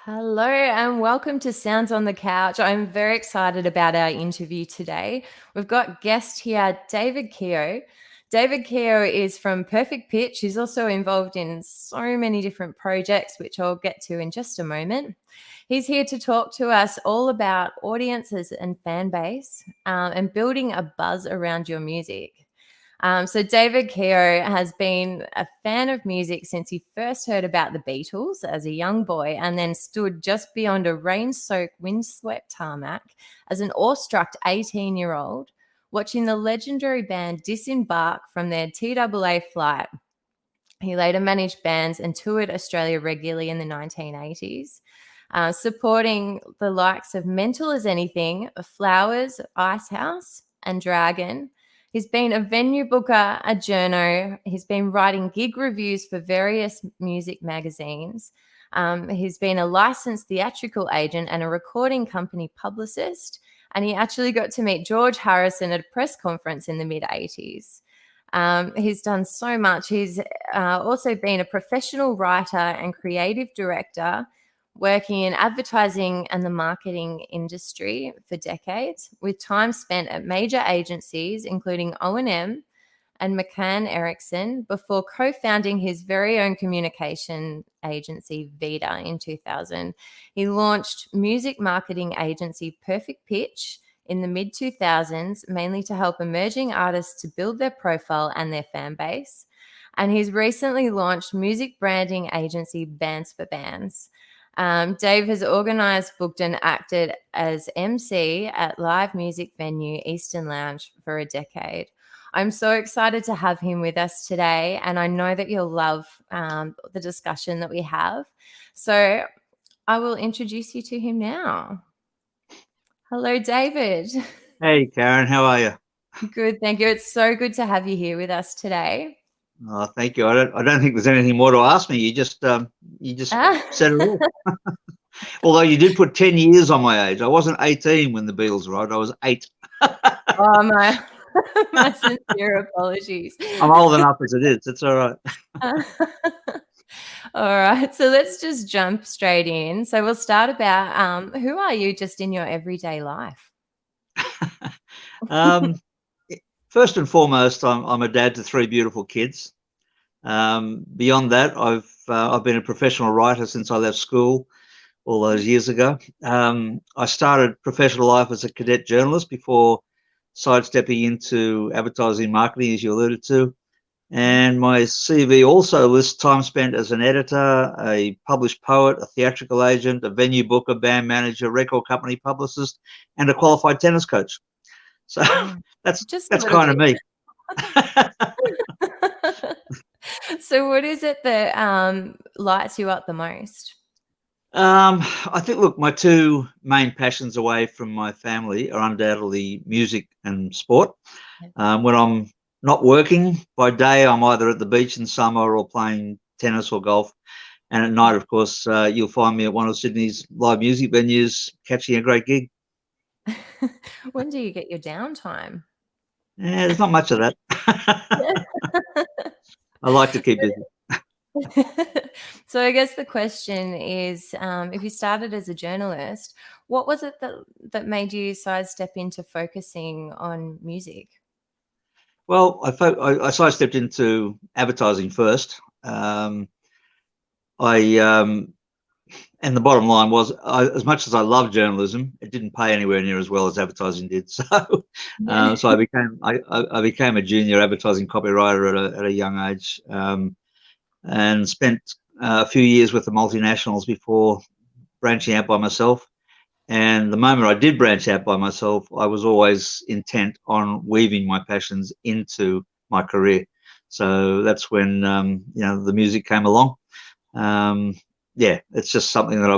Hello and welcome to Sounds on the Couch. I'm very excited about our interview today. We've got guest here, David Keogh. David Keogh is from Perfect Pitch. He's also involved in so many different projects, which I'll get to in just a moment. He's here to talk to us all about audiences and fan base and building a buzz around your music. So David Keogh has been a fan of music since he first heard about the Beatles as a young boy and then stood just beyond a rain-soaked, windswept tarmac as an awestruck 18-year-old, watching the legendary band disembark from their TAA flight. He later managed bands and toured Australia regularly in the 1980s, supporting the likes of Mental as Anything, Flowers, Icehouse, and Dragon. He's been a venue booker, a journo. He's been writing gig reviews for various music magazines. He's been a licensed theatrical agent and a recording company publicist. And he actually got to meet George Harrison at a press conference in the mid-80s. He's done so much. He's also been a professional writer and creative director, working in advertising and the marketing industry for decades, with time spent at major agencies, including O&M and McCann Erickson, before co-founding his very own communication agency, Vida, in 2000. He launched music marketing agency Perfect Pitch in the mid-2000s, mainly to help emerging artists to build their profile and their fan base. And he's recently launched music branding agency Bands4Brands. Dave has organised, booked and acted as MC at live music venue Eastern Lounge for a decade. I'm so excited to have him with us today, and I know that you'll love the discussion that we have. So I will introduce you to him now. Hello, David. Hey, Karen, how are you? Good, thank you. It's so good to have you here with us today. Oh, thank you. I don't think there's anything more to ask me. You just said it all. Although you did put 10 years on my age. I wasn't 18 when the Beatles arrived. I was 8. Oh, my sincere apologies. I'm old enough as it is. It's all right. All right. So let's just jump straight in. So we'll start about who are you just in your everyday life? First and foremost, I'm a dad to 3 beautiful kids. Beyond that, I've been a professional writer since I left school all those years ago. I started professional life as a cadet journalist before sidestepping into advertising marketing, as you alluded to. And my CV also lists time spent as an editor, a published poet, a theatrical agent, a venue booker, band manager, record company publicist, and a qualified tennis coach. So that's kind of me. So what is it that lights you up the most? I think, look, my 2 main passions away from my family are undoubtedly music and sport. When I'm not working by day, I'm either at the beach in summer or playing tennis or golf. And at night, of course, you'll find me at one of Sydney's live music venues catching a great gig. When do you get your downtime? Yeah, there's not much of that. I like to keep busy. So I guess the question is, if you started as a journalist, what was it that made you sidestep into focusing on music? Well, I sidestepped into advertising first. And the bottom line was, as much as I love journalism, it didn't pay anywhere near as well as advertising did. So, so I became a junior advertising copywriter at a young age, and spent a few years with the multinationals before branching out by myself. And the moment I did branch out by myself, I was always intent on weaving my passions into my career. So that's when the music came along. Yeah, it's just something that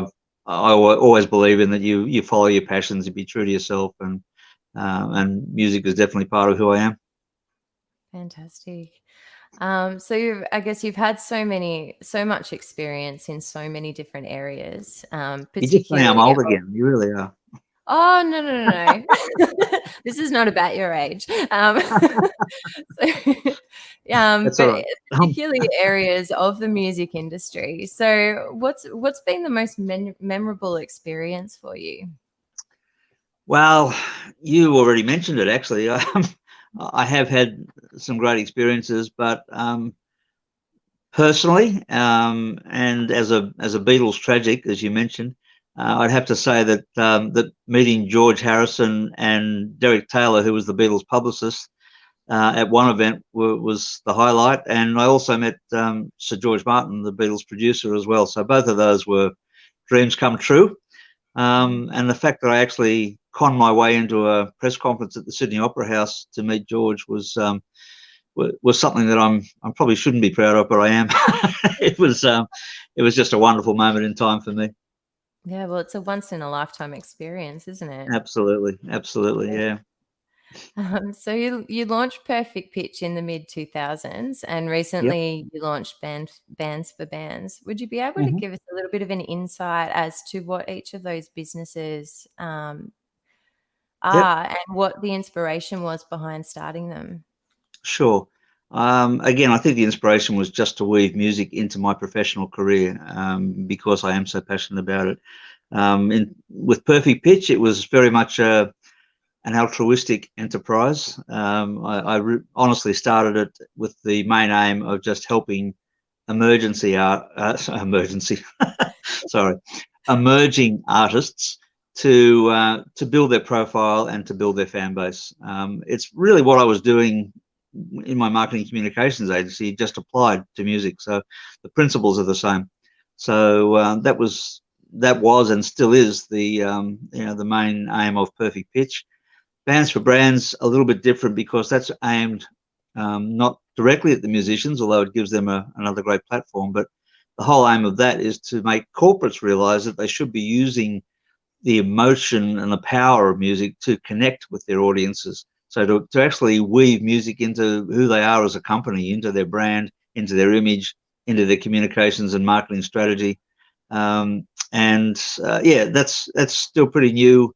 I always believe in, that you follow your passions, you be true to yourself, and music is definitely part of who I am. Fantastic. So I guess you've had so much experience in so many different areas. You're just saying I'm old again. You really are. Oh, no, no, no, no. This is not about your age. So, That's all but right. particularly areas of the music industry. So what's been the most memorable experience for you? Well, you already mentioned it, actually. I have had some great experiences, but personally, and as a Beatles tragic, as you mentioned, I'd have to say that that meeting George Harrison and Derek Taylor, who was the Beatles publicist, at one event was the highlight. And I also met Sir George Martin, the Beatles producer, as well. So both of those were dreams come true. And the fact that I actually conned my way into a press conference at the Sydney Opera House to meet George was something that I probably shouldn't be proud of, but I am. it was just a wonderful moment in time for me. Yeah, well, it's a once in a lifetime experience, isn't it? Absolutely, absolutely, yeah. So you launched Perfect Pitch in the mid 2000s, and Yep. recently you launched Bands for Bands. Would you be able to Hmm. give us a little bit of an insight as to what each of those businesses Yep. are and what the inspiration was behind starting them? Sure. Again, I think the inspiration was just to weave music into my professional career, because I am so passionate about it. With Perfect Pitch, it was very much an altruistic enterprise. I honestly started it with the main aim of just helping emergency, sorry, emerging artists to build their profile and to build their fan base. It's really what I was doing in my marketing communications agency, just applied to music. So the principles are the same. So that was and still is the main aim of Perfect Pitch. Bands for Brands a little bit different because that's aimed not directly at the musicians, although it gives them another great platform. But the whole aim of that is to make corporates realize that they should be using the emotion and the power of music to connect with their audiences. So to actually weave music into who they are as a company, into their brand, into their image, into their communications and marketing strategy. Yeah, that's still pretty new.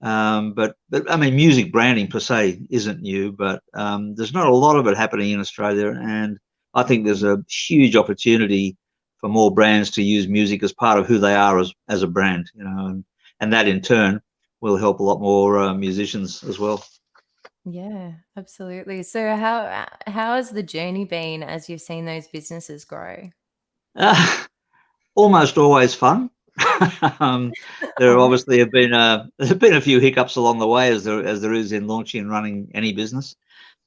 But I mean, music branding per se isn't new, but there's not a lot of it happening in Australia, and I think there's a huge opportunity for more brands to use music as part of who they are as a brand, and that in turn will help a lot more musicians as well. Yeah, absolutely. So how has the journey been as you've seen those businesses grow? Uh, Almost always fun. um, there obviously have been a few hiccups along the way, as there is in launching and running any business.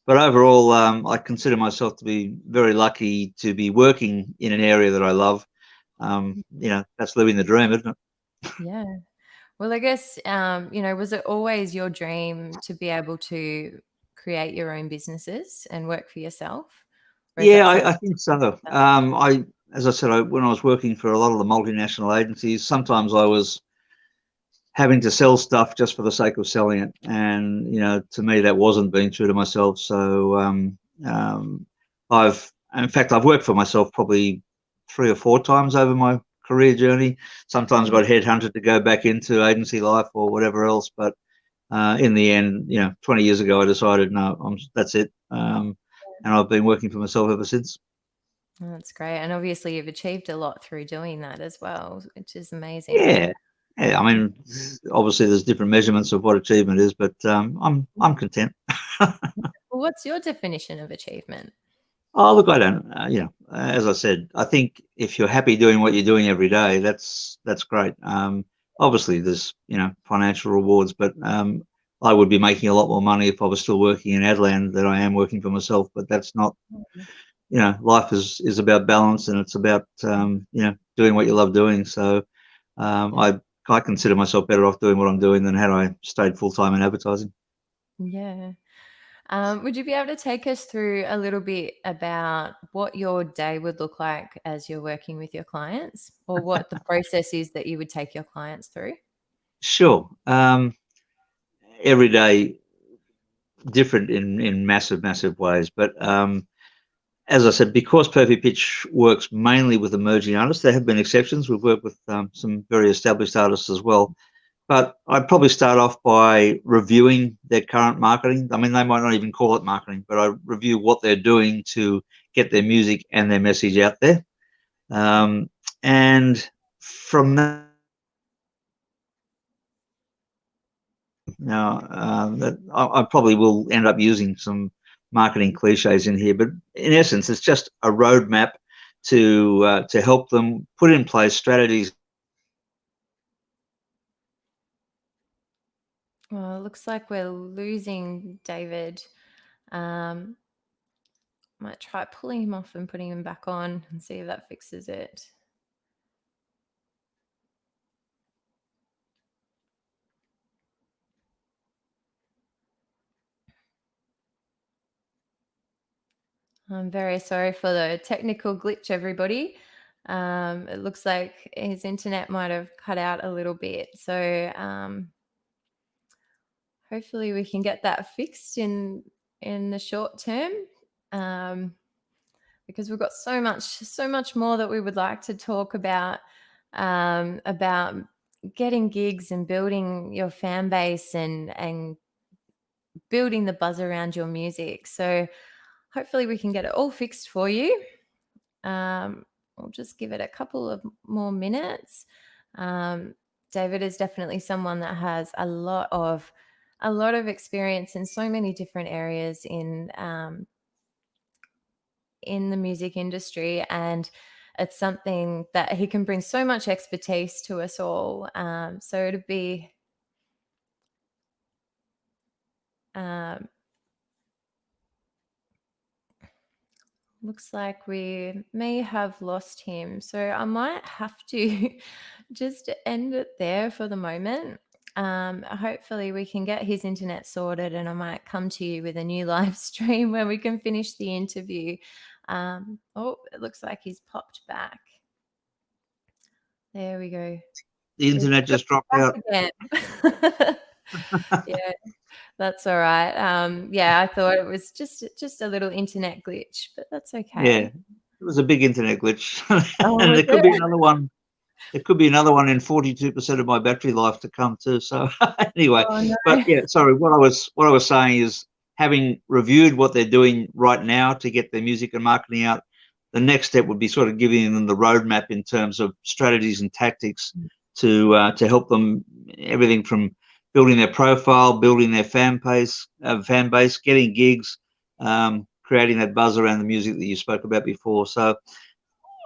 But overall, I consider myself to be very lucky to be working in an area that I love. That's living the dream, isn't it? Yeah. Well, I guess, was it always your dream to be able to create your own businesses and work for yourself? Or is Yeah, that I something think so. that As I said, when I was working for a lot of the multinational agencies, sometimes I was having to sell stuff just for the sake of selling it, and to me, that wasn't being true to myself. So in fact, I've worked for myself probably 3 or 4 times over my career journey. Sometimes got headhunted to go back into agency life or whatever else, but in the end, 20 years ago, I decided no, that's it, and I've been working for myself ever since. Oh, that's great. And obviously you've achieved a lot through doing that as well, which is amazing. Yeah, yeah. I mean, obviously, there's different measurements of what achievement is, but I'm content. Well, what's your definition of achievement? Oh, look, I don't, as I said, I think if you're happy doing what you're doing every day, that's great. Obviously, there's, financial rewards, but I would be making a lot more money if I was still working in Adland than I am working for myself. But that's not, life is about balance, and it's about, doing what you love doing. So Yeah. I consider myself better off doing what I'm doing than had I stayed full time in advertising. Yeah. Would you be able to take us through a little bit about what your day would look like as you're working with your clients, or what the process is that you would take your clients through? Sure. Every day different in massive ways, but as I said, because Perfect Pitch works mainly with emerging artists, there have been exceptions. We've worked with some very established artists as well. But I'd probably start off by reviewing their current marketing. I mean, they might not even call it marketing, but I review what they're doing to get their music and their message out there. And from that, that I probably will end up using some marketing cliches in here, but in essence, it's just a roadmap to help them put in place strategies. Well, it looks like we're losing David. Might try pulling him off and putting him back on and see if that fixes it. I'm very sorry for the technical glitch, everybody. It looks like his internet might have cut out a little bit. So hopefully we can get that fixed in the short term, because we've got so much more that we would like to talk about getting gigs and building your fan base and building the buzz around your music. So hopefully we can get it all fixed for you. We'll just give it a couple of more minutes. David is definitely someone that has a lot of experience in so many different areas in the music industry, and it's something that he can bring so much expertise to us all. So it'd be looks like we may have lost him. So I might have to just end it there for the moment. Hopefully we can get his internet sorted, and I might come to you with a new live stream where we can finish the interview. Oh, it looks like he's popped back. There we go. The internet just dropped out again. Yeah, that's all right. Yeah, I thought it was just a little internet glitch, but that's okay. Yeah, it was a big internet glitch. Oh, and there could be another one. There could be another one in 42% of my battery life to come too. So anyway, Oh, no. But yeah, sorry. What I was saying is, having reviewed what they're doing right now to get their music and marketing out, the next step would be sort of giving them the roadmap in terms of strategies and tactics to help them, everything from building their profile, building their fan base, getting gigs, creating that buzz around the music that you spoke about before. So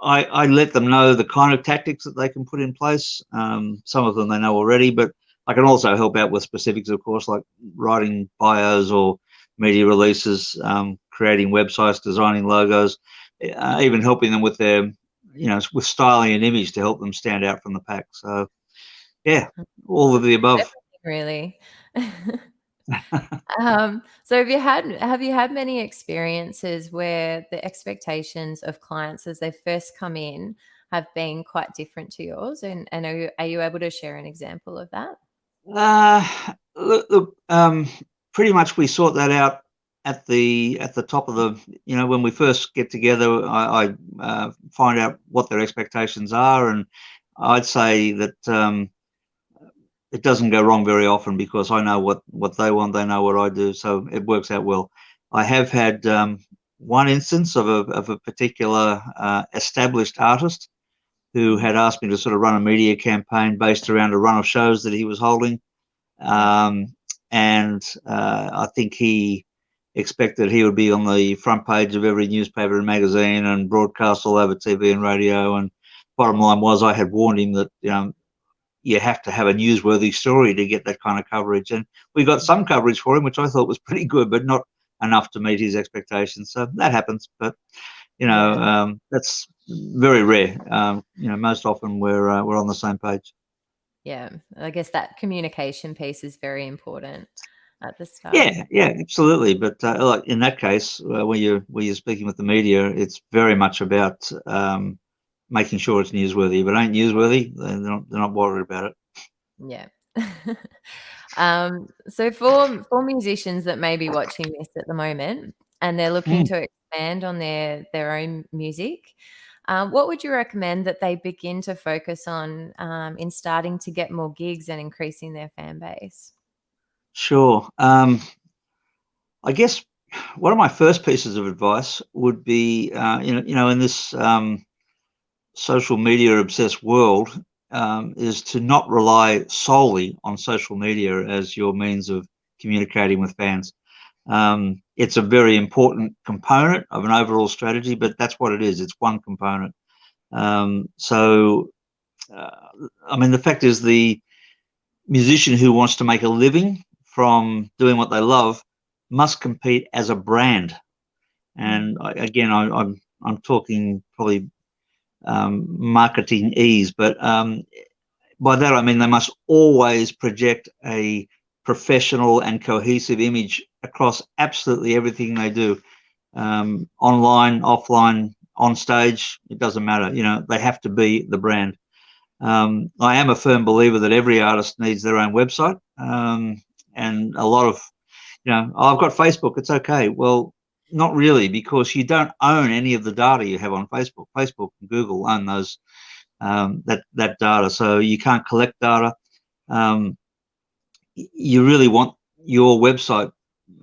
I let them know the kind of tactics that they can put in place. Some of them they know already, but I can also help out with specifics, of course, like writing bios or media releases, creating websites, designing logos, even helping them with their, with styling and image to help them stand out from the pack. So, yeah, all of the above. Really. So have you had many experiences where the expectations of clients as they first come in have been quite different to yours? And are you able to share an example of that? Look, pretty much we sort that out at the top of the, when we first get together. I find out what their expectations are, and I'd say that it doesn't go wrong very often because I know what they want, they know what I do, so it works out well. I have had one instance of a particular established artist who had asked me to sort of run a media campaign based around a run of shows that he was holding. And I think he expected he would be on the front page of every newspaper and magazine and broadcast all over TV and radio. And bottom line was, I had warned him that, you have to have a newsworthy story to get that kind of coverage. And we got some coverage for him, which I thought was pretty good, but not enough to meet his expectations. So that happens. But, that's very rare. Most often we're on the same page. Yeah, I guess that communication piece is very important at the start. Yeah, absolutely. But like in that case, when you're speaking with the media, it's very much about making sure it's newsworthy. If it ain't newsworthy, then they're not worried about it. Yeah. So for musicians that may be watching this at the moment and they're looking to expand on their own music, What would you recommend that they begin to focus on in starting to get more gigs and increasing their fan base? Sure. I guess one of my first pieces of advice would be, in this social media obsessed world, is to not rely solely on social media as your means of communicating with fans. It's a very important component of an overall strategy, but that's what it is. It's one component. The fact is, the musician who wants to make a living from doing what they love must compete as a brand. And again, I'm talking probably marketing ease, but by that I mean they must always project a professional and cohesive image across absolutely everything they do, online, offline, on stage. It doesn't matter. They have to be the brand. I am a firm believer that every artist needs their own website, and a lot of, I've got Facebook, it's okay. Well, not really, because you don't own any of the data you have on Facebook. Facebook and Google own those that data, so you can't collect data. You really want your website,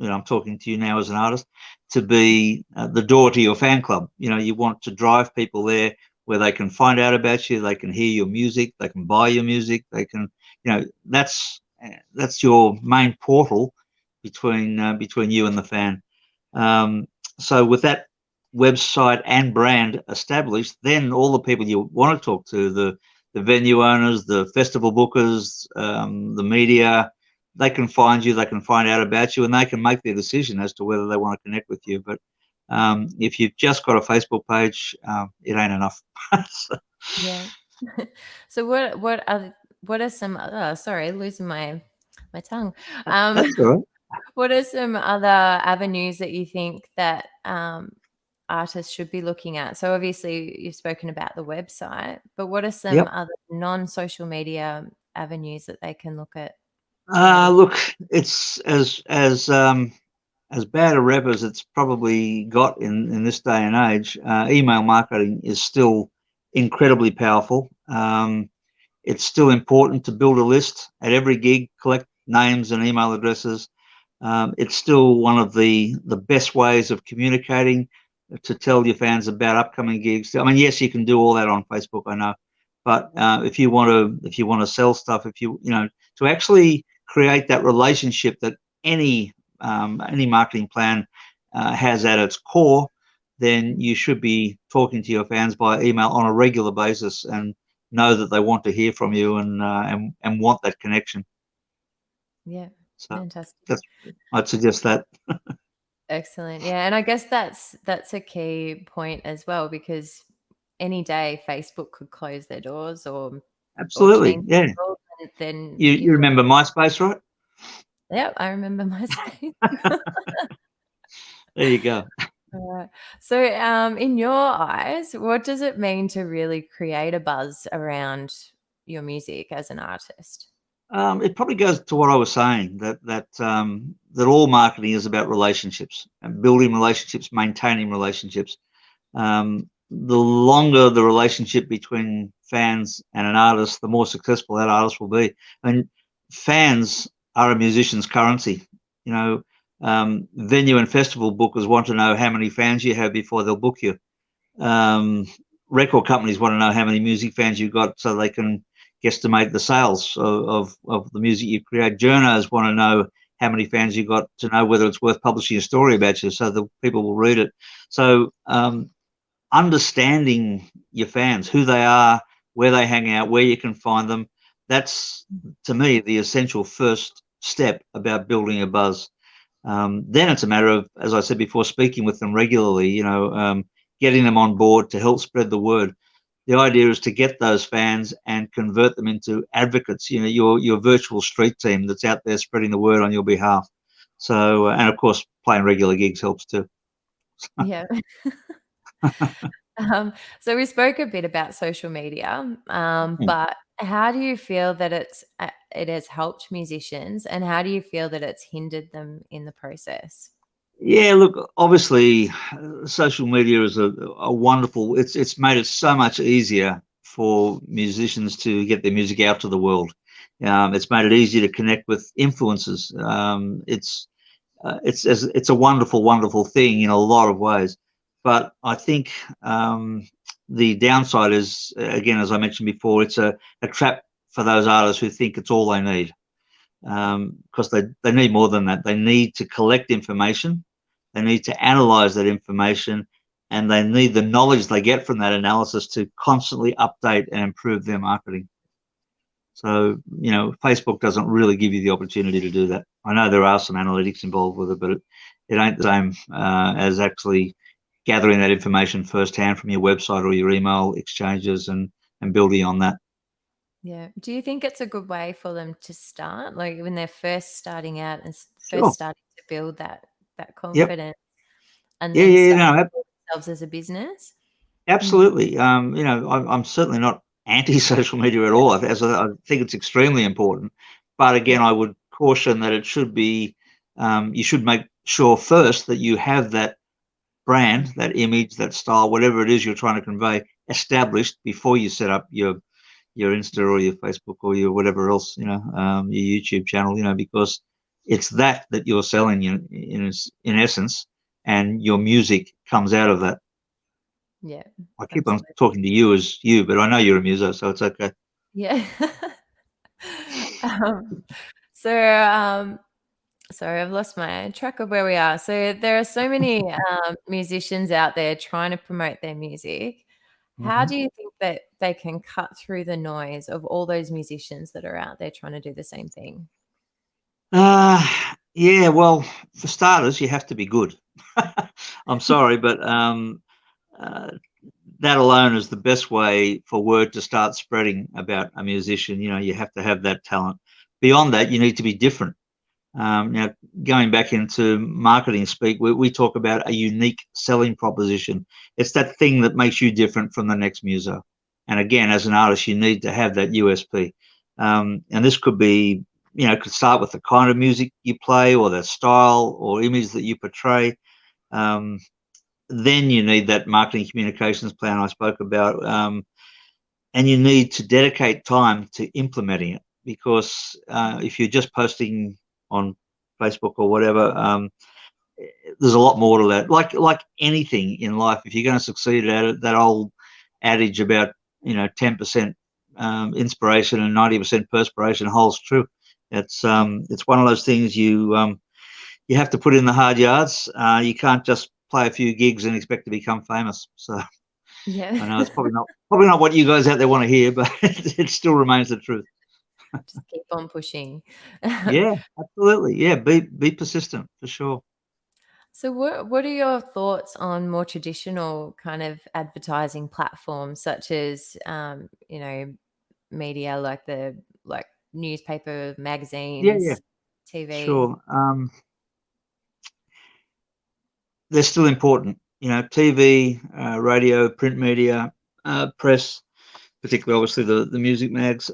I'm talking to you now as an artist, to be the door to your fan club. You want to drive people there where they can find out about you, they can hear your music, they can buy your music, they can, that's your main portal between you and the fan. So with that website and brand established, then all the people you want to talk to, the venue owners, the festival bookers, the media, they can find you, they can find out about you, and they can make their decision as to whether they want to connect with you. But if you've just got a Facebook page, it ain't enough. Yeah. So what are some sorry, losing my tongue. That's all right. What are some other avenues that you think that artists should be looking at? So obviously you've spoken about the website, but what are some Yep. other non-social media avenues that they can look at? Look, it's as bad a rep as it's probably got in this day and age. Email marketing is still incredibly powerful. It's still important to build a list at every gig, collect names and email addresses. It's still one of the best ways of communicating, to tell your fans about upcoming gigs. I mean, yes, you can do all that on Facebook, I know, but if you want to sell stuff, to actually create that relationship that any marketing plan has at its core, then you should be talking to your fans by email on a regular basis and know that they want to hear from you and want that connection. Yeah, So fantastic. I'd suggest that. Excellent. Yeah, and I guess that's a key point as well, because any day Facebook could close their doors or Absolutely, change yeah. the rules, and then You remember MySpace, right? yeah, I remember MySpace. There you go. Alright. So, in your eyes, what does it mean to really create a buzz around your music as an artist? It probably goes to what I was saying, that all marketing is about relationships and building relationships, maintaining relationships. The longer the relationship between fans and an artist, the more successful that artist will be. I mean, fans are a musician's currency. Venue and festival bookers want to know how many fans you have before they'll book you. Record companies want to know how many music fans you've got so they can guesstimate the sales of the music you create. Journos want to know how many fans you've got to know whether it's worth publishing a story about you so the people will read it. So understanding your fans, who they are, where they hang out, where you can find them, that's, to me, the essential first step about building a buzz. Then it's a matter of, as I said before, speaking with them regularly, getting them on board to help spread the word. The idea is to get those fans and convert them into advocates, your virtual street team that's out there spreading the word on your behalf. So, and of course, playing regular gigs helps too. Yeah. So we spoke a bit about social media, but how do you feel that it has helped musicians, and how do you feel that it's hindered them in the process? Yeah, look, obviously, social media is a wonderful. It's made it so much easier for musicians to get their music out to the world. It's made it easier to connect with influencers. It's a wonderful, wonderful thing in a lot of ways. But I think the downside is, again, as I mentioned before, it's a trap for those artists who think it's all they need, because they need more than that. They need to collect information, they need to analyze that information, and they need the knowledge they get from that analysis to constantly update and improve their marketing. So, Facebook doesn't really give you the opportunity to do that. I know there are some analytics involved with it, but it ain't the same as actually gathering that information firsthand from your website or your email exchanges and building on that. Yeah. Do you think it's a good way for them to start, like when they're first starting out and Sure. first starting to build that Yep. confidence and Yeah, then yeah, start no, to build themselves as a business? Mm. absolutely. I'm certainly not anti-social media at all. I think it's extremely important. But Yeah. again, I would caution that it should be, you should make sure first that you have that brand, that image, that style, whatever it is you're trying to convey, established before you set up your Insta or your Facebook or your whatever else, your YouTube channel, because it's that you're selling in essence, and your music comes out of that. Yeah. I keep on Absolutely. talking to you as you, but I know you're a muso, so it's okay. Yeah. Um, so, sorry, I've lost my track of where we are. So there are so many musicians out there trying to promote their music. How Hmm. do you think that they can cut through the noise of all those musicians that are out there trying to do the same thing? Uh, yeah, well, for starters, you have to be good. I'm sorry, but uh, that alone is the best way for word to start spreading about a musician. You have to have that talent. Beyond that, you need to be different. Now, going back into marketing speak, we talk about a unique selling proposition. It's that thing that makes you different from the next muso. And again, as an artist, you need to have that USP. And this could be, could start with the kind of music you play or the style or image that you portray. Um, then you need that marketing communications plan I spoke about. And you need to dedicate time to implementing it, because if you're just posting on Facebook or whatever, there's a lot more to that. Like anything in life, if you're going to succeed at it, that old adage about 10% inspiration and 90% perspiration holds true. It's one of those things you have to put in the hard yards. You can't just play a few gigs and expect to become famous. So Yeah. I know it's probably not what you guys out there want to hear, but it still remains the truth. Just keep on pushing. Yeah, absolutely. Yeah, be persistent for sure. So what are your thoughts on more traditional kind of advertising platforms such as media like like newspaper, Yeah, yeah, magazines, TV? sure. They're still important. TV, radio, print media, press, particularly obviously the music mags.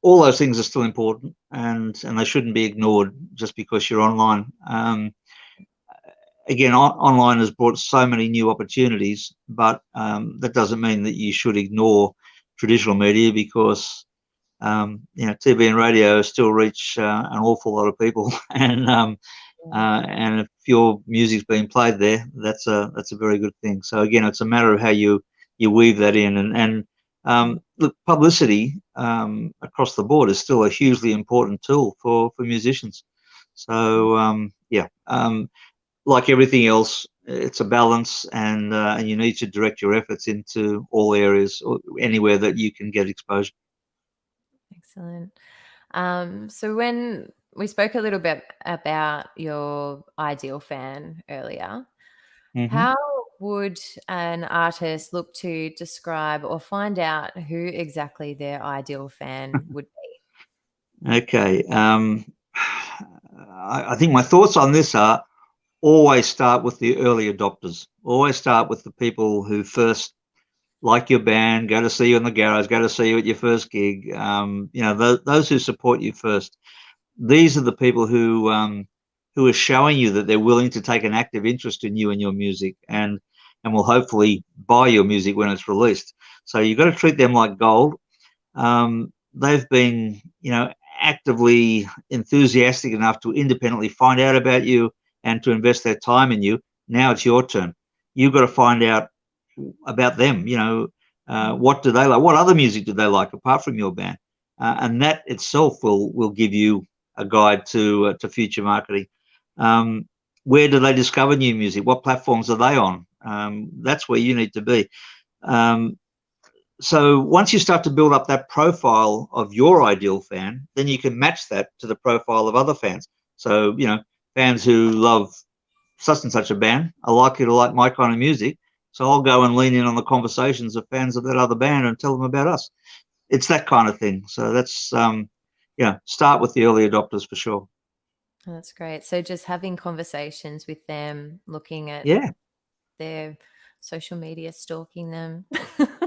All those things are still important, and they shouldn't be ignored just because you're online. Again, online has brought so many new opportunities, but that doesn't mean that you should ignore traditional media, because TV and radio still reach an awful lot of people, and if your music's being played there, that's a very good thing. So again, it's a matter of how you weave that in, and the publicity across the board is still a hugely important tool for musicians. So yeah. Like everything else, it's a balance, and you need to direct your efforts into all areas or anywhere that you can get exposure. Excellent. So when we spoke a little bit about your ideal fan earlier, Hmm. how would an artist look to describe or find out who exactly their ideal fan would be? Okay. I think my thoughts on this are, always start with the early adopters. Always start with the people who first like your band, go to see you in the garage, go to see you at your first gig. Those who support you first. These are the people who are showing you that they're willing to take an active interest in you and your music, and will hopefully buy your music when it's released. So you've got to treat them like gold. They've been, actively enthusiastic enough to independently find out about you and to invest their time in you. Now it's your turn. You've got to find out about them. What do they like? What other music do they like apart from your band? And that itself will give you a guide to future marketing. Where do they discover new music? What platforms are they on? That's where you need to be. So once you start to build up that profile of your ideal fan, then you can match that to the profile of other fans. So, fans who love such and such a band are likely to like my kind of music. So I'll go and lean in on the conversations of fans of that other band and tell them about us. It's that kind of thing. So that's, start with the early adopters for sure. That's great. So just having conversations with them, looking at their social media, stalking them.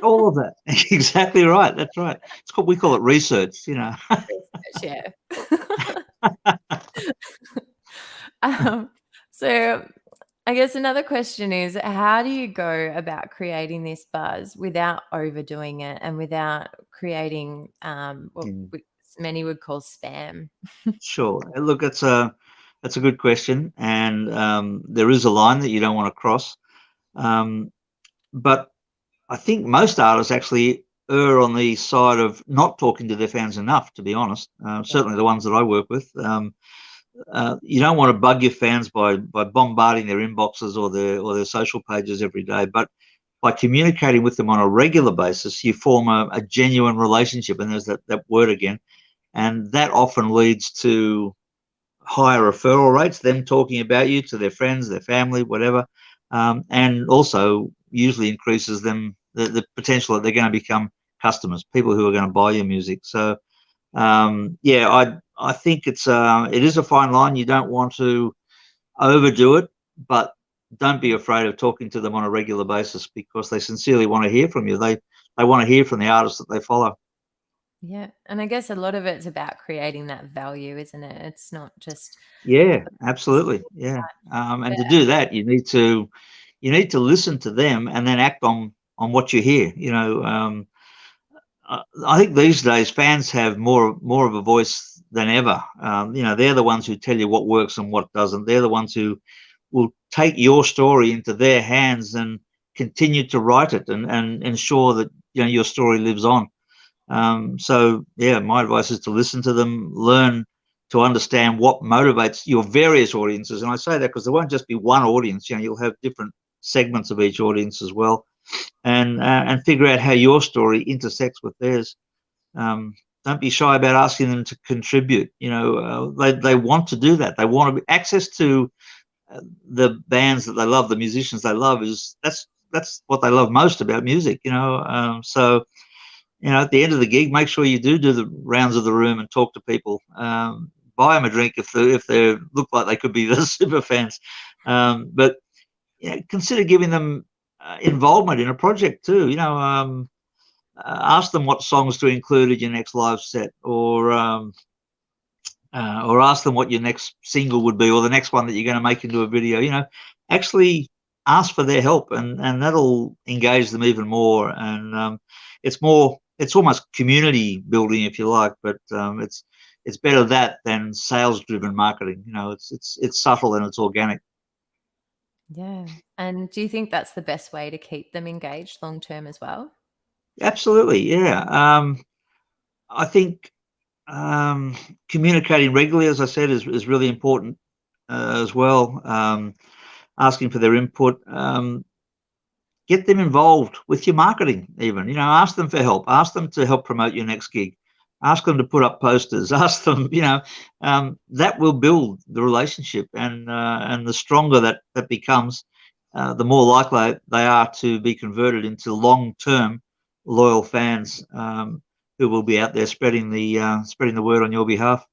All of that. Exactly right. That's right. We call it research, Research, yeah. So I guess another question is, how do you go about creating this buzz without overdoing it and without creating what many would call spam? Sure. Look, that's a good question, and there is a line that you don't want to cross. But I think most artists actually err on the side of not talking to their fans enough, to be honest. Certainly the ones that I work with. You don't want to bug your fans by bombarding their inboxes or their social pages every day, but by communicating with them on a regular basis, you form a genuine relationship, and there's that word again, and that often leads to higher referral rates, them talking about you to their friends, their family, whatever, and also usually increases the potential that they're going to become customers, people who are going to buy your music. So I think it is a fine line. You don't want to overdo it, but don't be afraid of talking to them on a regular basis, because they sincerely want to hear from you. They want to hear from the artists that they follow. Yeah. And I guess a lot of it's about creating that value, isn't it? It's not just. Yeah, absolutely. Yeah. And to do that, you need to listen to them and then act on what you hear. I think these days fans have more of a voice than ever. They're the ones who tell you what works and what doesn't. They're the ones who will take your story into their hands and continue to write it and ensure that your story lives on. So my advice is to listen to them, learn to understand what motivates your various audiences. And I say that because there won't just be one audience. You'll have different segments of each audience as well, and figure out how your story intersects with theirs. Don't be shy about asking them to contribute. They want to do that. They want to be access to the bands that they love, the musicians they love. That's what they love most about music. So. At the end of the gig, make sure you do the rounds of the room and talk to people. Buy them a drink if they look like they could be the super fans. But consider giving them involvement in a project too. Ask them what songs to include in your next live set, or ask them what your next single would be, or the next one that you're going to make into a video. Actually ask for their help, and that'll engage them even more. And it's almost community building, if you like, but it's better that than sales driven marketing. It's subtle and it's organic. Yeah. And do you think that's the best way to keep them engaged long term as well? Absolutely. Yeah. I think communicating regularly, as I said, is really important as well. Asking for their input. Get them involved with your marketing even. Ask them for help. Ask them to help promote your next gig. Ask them to put up posters. Ask them, that will build the relationship. And the stronger that becomes, the more likely they are to be converted into long-term loyal fans who will be out there spreading the word on your behalf.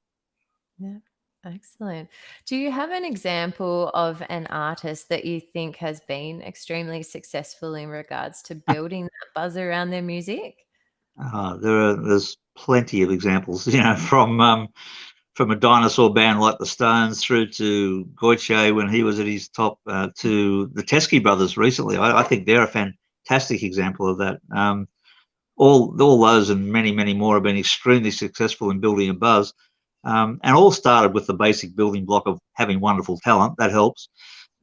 Yeah. Excellent. Do you have an example of an artist that you think has been extremely successful in regards to building that buzz around their music? There's plenty of examples, from a dinosaur band like the Stones through to Goiche when he was at his top, to the Teskey Brothers recently. I think they're a fantastic example of that. All those and many, many more have been extremely successful in building a buzz, and all started with the basic building block of having wonderful talent. That helps.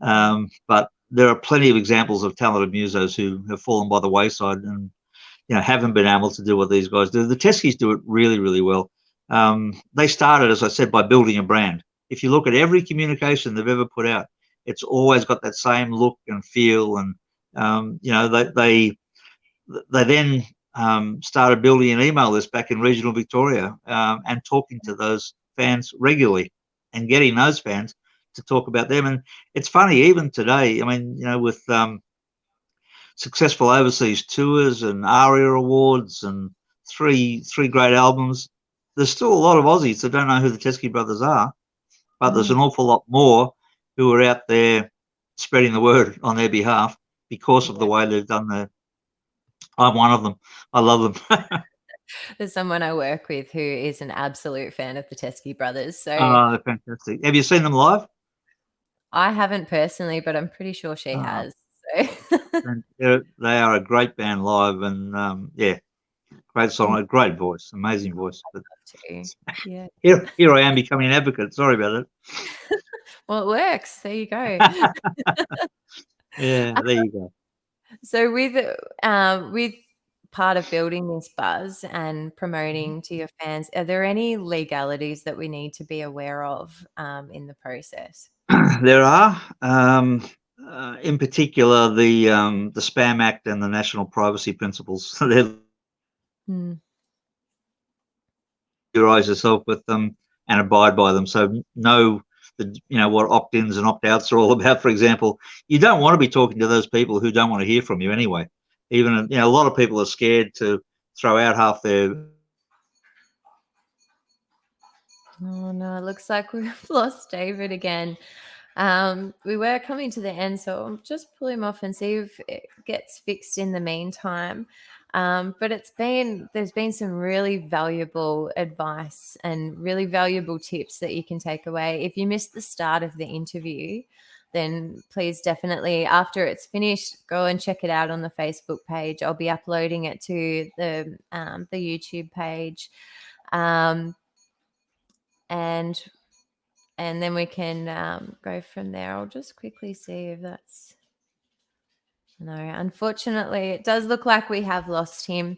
But there are plenty of examples of talented musos who have fallen by the wayside and haven't been able to do what these guys do. The Teskeys do it really, really well. They started, as I said, by building a brand. If you look at every communication they've ever put out, it's always got that same look and feel. And they then started building an email list back in regional Victoria, and talking to those fans regularly and getting those fans to talk about them. And it's funny, even today, I mean, with successful overseas tours and ARIA awards and three great albums, there's still a lot of Aussies that don't know who the Teskey Brothers are, but there's an awful lot more who are out there spreading the word on their behalf because of the way they've done their. I'm one of them. I love them. There's someone I work with who is an absolute fan of the Teskey Brothers. So Oh, fantastic. Have you seen them live? I haven't personally, but I'm pretty sure she has. So. They are a great band live, and great song, great voice, amazing voice. But yeah. Here I am becoming an advocate. Sorry about that. Well, it works. There you go. Yeah, there you go. So with part of building this buzz and promoting to your fans, are there any legalities that we need to be aware of in the process? There are, in particular, the Spam Act and the National Privacy Principles. Familiarize yourself with them and abide by them. So know what opt-ins and opt-outs are all about. For example, you don't want to be talking to those people who don't want to hear from you anyway. Even a lot of people are scared to throw out half their. Oh no, it looks like we've lost David again. We were coming to the end, so I'll just pull him off and see if it gets fixed in the meantime. But there's been some really valuable advice and really valuable tips that you can take away. If you missed the start of the interview, then please definitely, after it's finished, go and check it out on the Facebook page. I'll be uploading it to the YouTube page. And then we can go from there. I'll just quickly see if that's... No, unfortunately, it does look like we have lost him.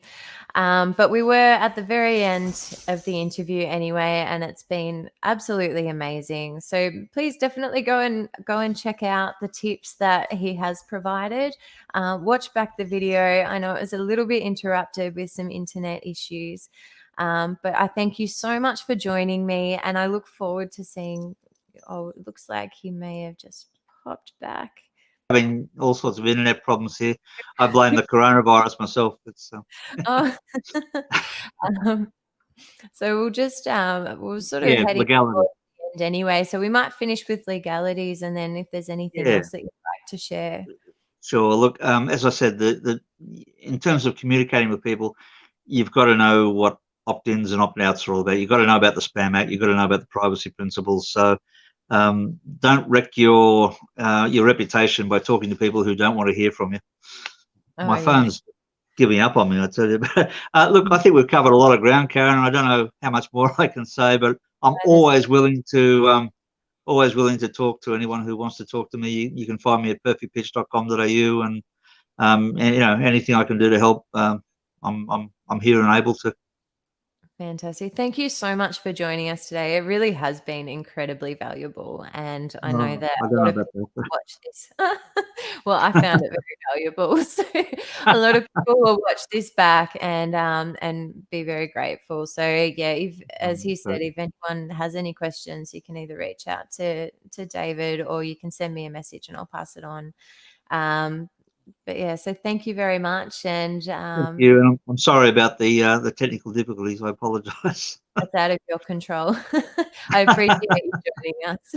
But we were at the very end of the interview anyway, and it's been absolutely amazing. So please definitely go and check out the tips that he has provided. Watch back the video. I know it was a little bit interrupted with some internet issues. But I thank you so much for joining me, and I look forward to seeing. Oh, it looks like he may have just popped back. Having all sorts of internet problems here. I blame the coronavirus myself. It's so we'll just we'll sort of head into the end anyway. So we might finish with legalities, and then if there's anything else that you'd like to share. Sure. Look, as I said, in terms of communicating with people, you've got to know what opt-ins and opt-outs are all about. You've got to know about the Spam Act. You've got to know about the privacy principles. So don't wreck your reputation by talking to people who don't want to hear from you. My phone's giving up on me, I tell you. But look, I think we've covered a lot of ground, Karen. I don't know how much more I can say, but I'm always willing to talk to anyone who wants to talk to me. You can find me at perfectpitch.com.au, and anything I can do to help, I'm here and able to. Fantastic. Thank you so much for joining us today. It really has been incredibly valuable, and I know that a lot of people will watch this. Well, I found it very valuable. So a lot of people will watch this back and be very grateful. So yeah, if, as he said, if anyone has any questions, you can either reach out to David, or you can send me a message and I'll pass it on. But yeah, so thank you very much, and thank you. And I'm sorry about the technical difficulties. I apologise. That's out of your control. I appreciate you joining us.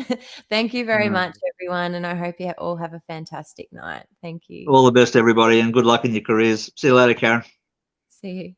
Thank you very much, everyone, and I hope you all have a fantastic night. Thank you. All the best, everybody, and good luck in your careers. See you later, Karen. See you.